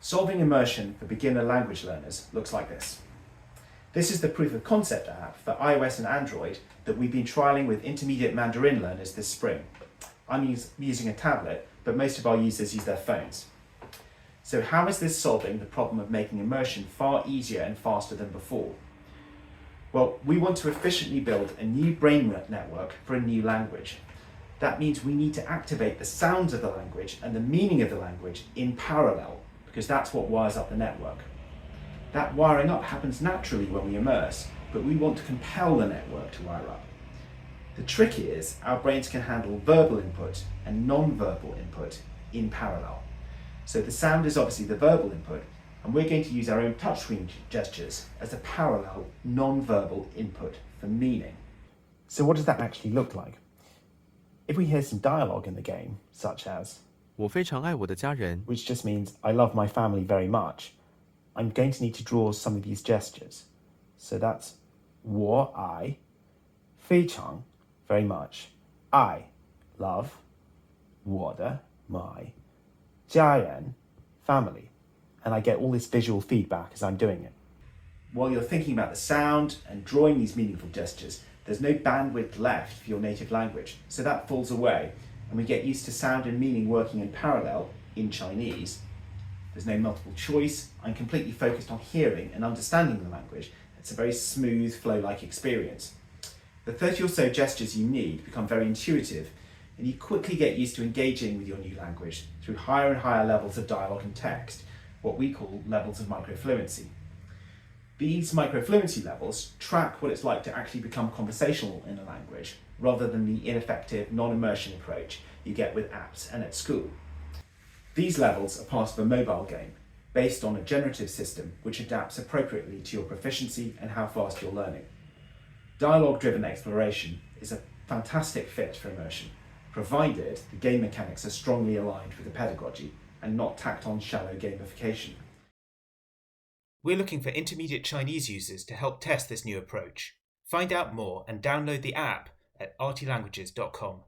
Solving immersion for beginner language learners looks like this. This is the proof of concept app for iOS and Android that we've been trialling with intermediate Mandarin learners this spring. I'm using a tablet, but most of our users use their phones. So how is this solving the problem of making immersion far easier and faster than before? Well, we want to efficiently build a new brain network for a new language. That means we need to activate the sounds of the language and the meaning of the language in parallel, because that's what wires up the network. That wiring up happens naturally when we immerse, but we want to compel the network to wire up. The trick is our brains can handle verbal input and non-verbal input in parallel. So the sound is obviously the verbal input, and we're going to use our own touchscreen gestures as a parallel non-verbal input for meaning. So what does that actually look like? If we hear some dialogue in the game, such as 我非常爱我的家人， which just means I love my family very much, I'm going to need to draw some of these gestures. So that's 我爱非常 very much, I love 我的 my 家人 family, and I get all this visual feedback as I'm doing it. While you're thinking about the sound and drawing these meaningful gestures, there's no bandwidth left for your native language, so that falls away, and we get used to sound and meaning working in parallel in Chinese. There's no multiple choice. I'm completely focused on hearing and understanding the language. It's a very smooth, flow-like experience. The 30 or so gestures you need become very intuitive, and you quickly get used to engaging with your new language through higher and higher levels of dialogue and text, what we call levels of microfluency. These microfluency levels track what it's like to actually become conversational in a language, rather than the ineffective non-immersion approach you get with apps and at school. These levels are part of a mobile game, based on a generative system which adapts appropriately to your proficiency and how fast you're learning. Dialogue-driven exploration is a fantastic fit for immersion, provided the game mechanics are strongly aligned with the pedagogy and not tacked on shallow gamification. We're looking for intermediate Chinese users to help test this new approach. Find out more and download the app at artilanguages.com.